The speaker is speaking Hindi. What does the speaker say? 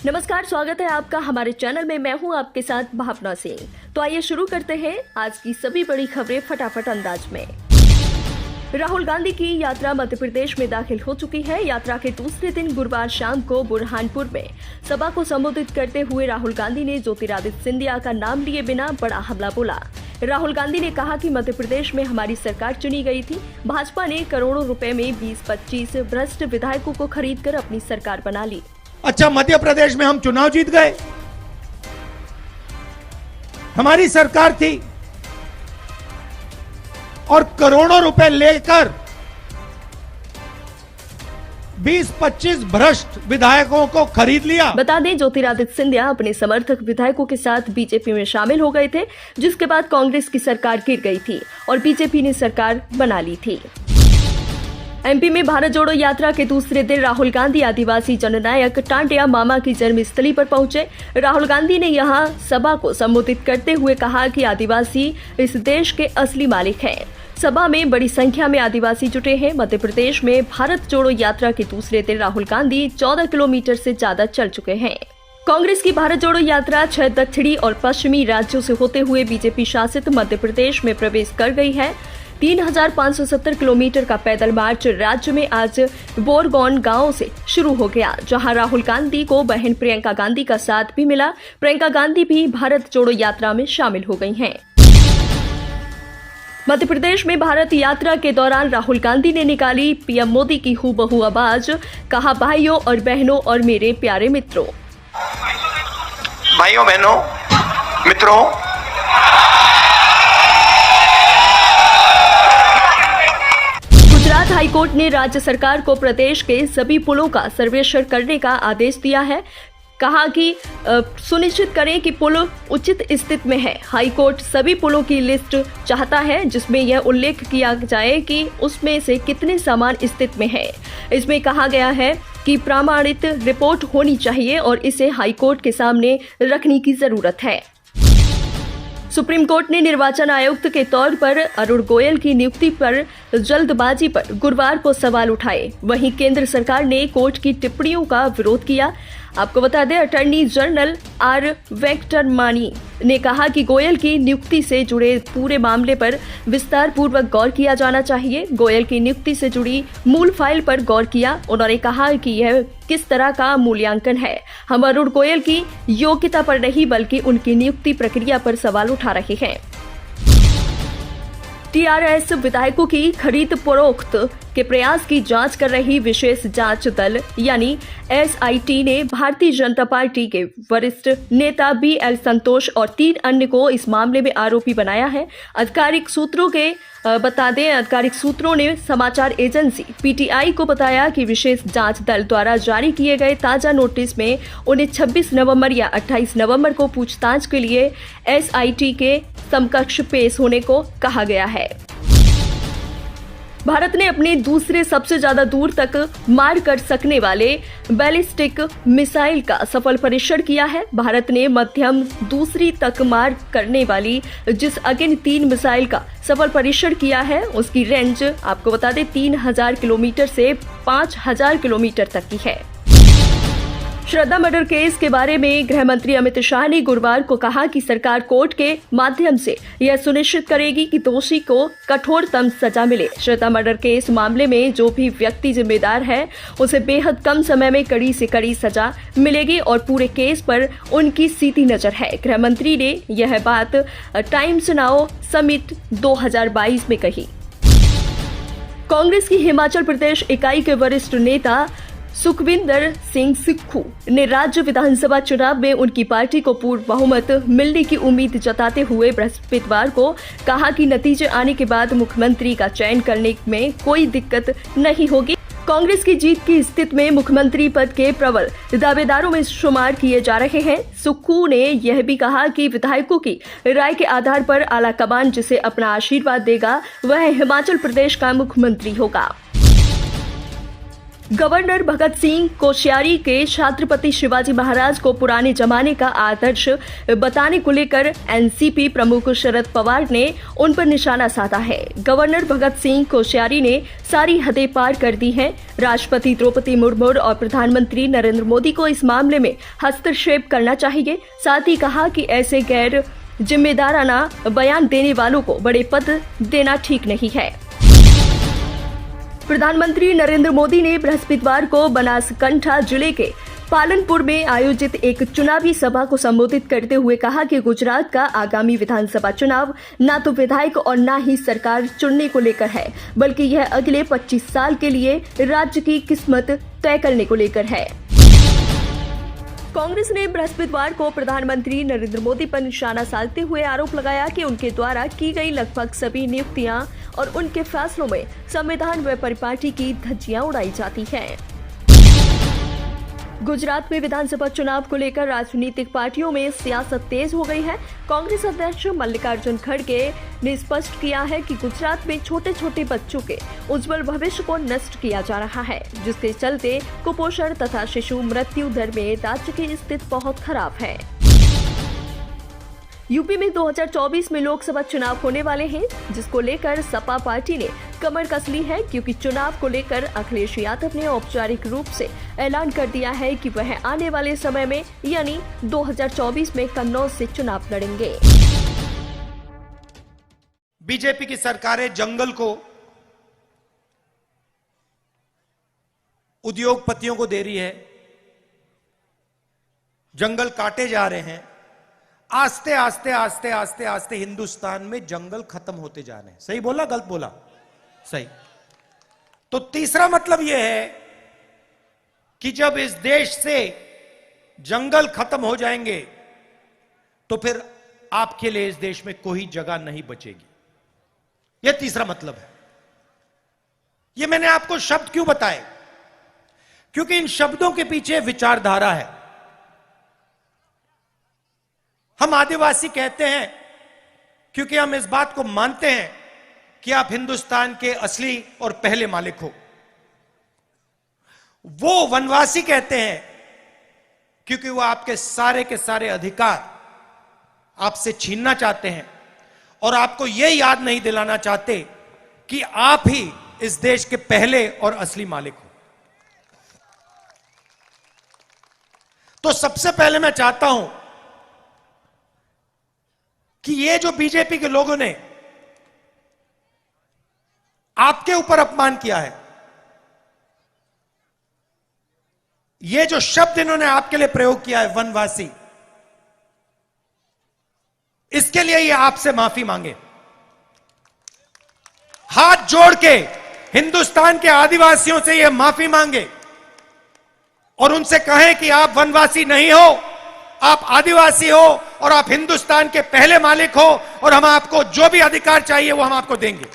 नमस्कार, स्वागत है आपका हमारे चैनल में। मैं हूं आपके साथ भावना सिंह। तो आइए शुरू करते हैं आज की सभी बड़ी खबरें फटाफट अंदाज में। राहुल गांधी की यात्रा मध्य प्रदेश में दाखिल हो चुकी है। यात्रा के दूसरे दिन गुरुवार शाम को बुरहानपुर में सभा को संबोधित करते हुए राहुल गांधी ने ज्योतिरादित्य सिंधिया का नाम लिए बिना बड़ा हमला बोला। राहुल गांधी ने कहा कि मध्य प्रदेश में हमारी सरकार चुनी गई थी। भाजपा ने करोड़ों रुपए में 20-25 भ्रष्ट विधायकों को खरीदकर अपनी सरकार बना ली। अच्छा, मध्य प्रदेश में हम चुनाव जीत गए, हमारी सरकार थी और करोड़ों रुपए लेकर 20-25 भ्रष्ट विधायकों को खरीद लिया। बता दें, ज्योतिरादित्य सिंधिया अपने समर्थक विधायकों के साथ बीजेपी में शामिल हो गए थे, जिसके बाद कांग्रेस की सरकार गिर गई थी और बीजेपी ने सरकार बना ली थी। एमपी में भारत जोड़ो यात्रा के दूसरे दिन राहुल गांधी आदिवासी जननायक टांडिया मामा की जन्मस्थली पर पहुंचे। राहुल गांधी ने यहां सभा को संबोधित करते हुए कहा कि आदिवासी इस देश के असली मालिक हैं। सभा में बड़ी संख्या में आदिवासी जुटे हैं। मध्य प्रदेश में भारत जोड़ो यात्रा के दूसरे दिन राहुल गांधी 14 किलोमीटर से ज्यादा चल चुके हैं। कांग्रेस की भारत जोड़ो यात्रा 6 दक्षिणी और पश्चिमी राज्यों से होते हुए बीजेपी शासित मध्य प्रदेश में प्रवेश कर गई है। 3570 किलोमीटर का पैदल मार्च राज्य में आज बोरगॉन गांव से शुरू हो गया, जहां राहुल गांधी को बहन प्रियंका गांधी का साथ भी मिला। प्रियंका गांधी भी भारत जोड़ो यात्रा में शामिल हो गई हैं। मध्य प्रदेश में भारत यात्रा के दौरान राहुल गांधी ने निकाली पीएम मोदी की हूबहू आवाज। कहा, भाइयों और बहनों और मेरे प्यारे मित्रों, भाइयों बहनों मित्रों, गुजरात हाईकोर्ट ने राज्य सरकार को प्रदेश के सभी पुलों का सर्वेक्षण करने का आदेश दिया है। कहा कि सुनिश्चित करें कि पुल उचित स्थिति में है। हाईकोर्ट सभी पुलों की लिस्ट चाहता है, जिसमें यह उल्लेख किया जाए कि उसमें से कितने सामान स्थिति में है। इसमें कहा गया है कि प्रमाणित रिपोर्ट होनी चाहिए और इसे हाईकोर्ट के सामने रखने की जरूरत है। सुप्रीम कोर्ट ने निर्वाचन आयुक्त के तौर पर अरुण गोयल की नियुक्ति पर जल्दबाजी पर गुरुवार को सवाल उठाए। वहीं केंद्र सरकार ने कोर्ट की टिप्पणियों का विरोध किया। आपको बता दें, अटॉर्नी जनरल आर वेंकटरमणी ने कहा कि गोयल की नियुक्ति से जुड़े पूरे मामले पर विस्तार पूर्वक गौर किया जाना चाहिए। गोयल की नियुक्ति से जुड़ी मूल फाइल पर गौर किया। उन्होंने कहा कि यह किस तरह का मूल्यांकन है। हम अरुण गोयल की योग्यता पर नहीं बल्कि उनकी नियुक्ति प्रक्रिया पर सवाल उठा रहे हैं। टीआरएस विधायकों की खरीद फरोख्त के प्रयास की जांच कर रही विशेष जांच दल यानी एसआईटी ने भारतीय जनता पार्टी के वरिष्ठ नेता बीएल संतोष और 3 अन्य को इस मामले में आरोपी बनाया है। आधिकारिक सूत्रों ने समाचार एजेंसी पीटीआई को बताया कि विशेष जांच दल द्वारा जारी किए गए ताजा नोटिस में उन्हें 26 नवंबर या 28 नवंबर को पूछताछ के लिए एसआईटी के समकक्ष पेश होने को कहा गया है। भारत ने अपने दूसरे सबसे ज्यादा दूर तक मार कर सकने वाले बैलिस्टिक मिसाइल का सफल परीक्षण किया है। भारत ने मध्यम दूसरी तक मार करने वाली जिस अगेन 3 मिसाइल का सफल परीक्षण किया है, उसकी रेंज आपको बता दें 3000 किलोमीटर से 5000 किलोमीटर तक की है। श्रद्धा मर्डर केस के बारे में गृह मंत्री अमित शाह ने गुरुवार को कहा कि सरकार कोर्ट के माध्यम से यह सुनिश्चित करेगी कि दोषी को कठोरतम सजा मिले। श्रद्धा मर्डर केस मामले में जो भी व्यक्ति जिम्मेदार है उसे बेहद कम समय में कड़ी से कड़ी सजा मिलेगी और पूरे केस पर उनकी सीधी नजर है। गृह मंत्री ने यह बात टाइम्स नाउ समिट 2022 में कही। कांग्रेस की हिमाचल प्रदेश इकाई के वरिष्ठ नेता सुखविंदर सिंह सुक्खू ने राज्य विधानसभा चुनाव में उनकी पार्टी को पूर्ण बहुमत मिलने की उम्मीद जताते हुए बृहस्पतिवार को कहा कि नतीजे आने के बाद मुख्यमंत्री का चयन करने में कोई दिक्कत नहीं होगी। कांग्रेस की जीत की स्थिति में मुख्यमंत्री पद के प्रबल दावेदारों में शुमार किए जा रहे हैं। सुक्खू ने यह भी कहा कि विधायकों की राय के आधार पर आलाकमान जिसे अपना आशीर्वाद देगा वह हिमाचल प्रदेश का मुख्यमंत्री होगा। गवर्नर भगत सिंह कोश्यारी के छत्रपति शिवाजी महाराज को पुराने जमाने का आदर्श बताने को लेकर एनसीपी प्रमुख शरद पवार ने उन पर निशाना साधा है। गवर्नर भगत सिंह कोश्यारी ने सारी हदें पार कर दी हैं। राष्ट्रपति द्रौपदी मुर्मू और प्रधानमंत्री नरेंद्र मोदी को इस मामले में हस्तक्षेप करना चाहिए। साथ ही कहा कि ऐसे गैर जिम्मेदाराना बयान देने वालों को बड़े पद देना ठीक नहीं है। प्रधानमंत्री नरेंद्र मोदी ने बृहस्पतिवार को बनासकांठा जिले के पालनपुर में आयोजित एक चुनावी सभा को संबोधित करते हुए कहा कि गुजरात का आगामी विधानसभा चुनाव न तो विधायक और न ही सरकार चुनने को लेकर है, बल्कि यह अगले 25 साल के लिए राज्य की किस्मत तय करने को लेकर है। कांग्रेस ने बृहस्पतिवार को प्रधानमंत्री नरेंद्र मोदी पर निशाना साधते हुए आरोप लगाया कि उनके द्वारा की गई लगभग सभी नियुक्तियां और उनके फैसलों में संविधान व परिपाटी की धज्जियां उड़ाई जाती हैं। गुजरात में विधानसभा चुनाव को लेकर राजनीतिक पार्टियों में सियासत तेज हो गई है। कांग्रेस अध्यक्ष मल्लिकार्जुन खड़गे ने स्पष्ट किया है कि गुजरात में छोटे छोटे बच्चों के उज्जवल भविष्य को नष्ट किया जा रहा है, जिसके चलते कुपोषण तथा शिशु मृत्यु दर में राज्य की स्थिति बहुत खराब है। यूपी में 2024 में लोकसभा चुनाव होने वाले हैं, जिसको लेकर सपा पार्टी ने कमर कस ली है, क्योंकि चुनाव को लेकर अखिलेश यादव ने औपचारिक रूप से ऐलान कर दिया है कि वह आने वाले समय में यानी 2024 में कन्नौज से चुनाव लड़ेंगे। बीजेपी की सरकारें जंगल को उद्योगपतियों को दे रही है, जंगल काटे जा रहे हैं। आस्ते आस्ते आस्ते आस्ते आस्ते हिंदुस्तान में जंगल खत्म होते जा रहे हैं। सही बोला गलत बोला? सही। तो तीसरा मतलब यह है कि जब इस देश से जंगल खत्म हो जाएंगे तो फिर आपके लिए इस देश में कोई जगह नहीं बचेगी। यह तीसरा मतलब है। यह मैंने आपको शब्द क्यों बताए? क्योंकि इन शब्दों के पीछे विचारधारा है। हम आदिवासी कहते हैं क्योंकि हम इस बात को मानते हैं कि आप हिंदुस्तान के असली और पहले मालिक हो। वो वनवासी कहते हैं क्योंकि वो आपके सारे के सारे अधिकार आपसे छीनना चाहते हैं और आपको यह याद नहीं दिलाना चाहते कि आप ही इस देश के पहले और असली मालिक हो। तो सबसे पहले मैं चाहता हूं कि ये जो बीजेपी के लोगों ने आपके ऊपर अपमान किया है, ये जो शब्द इन्होंने आपके लिए प्रयोग किया है वनवासी, इसके लिए ये आपसे माफी मांगे। हाथ जोड़ के हिंदुस्तान के आदिवासियों से ये माफी मांगे और उनसे कहें कि आप वनवासी नहीं हो, आप आदिवासी हो और आप हिंदुस्तान के पहले मालिक हो और हम आपको जो भी अधिकार चाहिए वो हम आपको देंगे।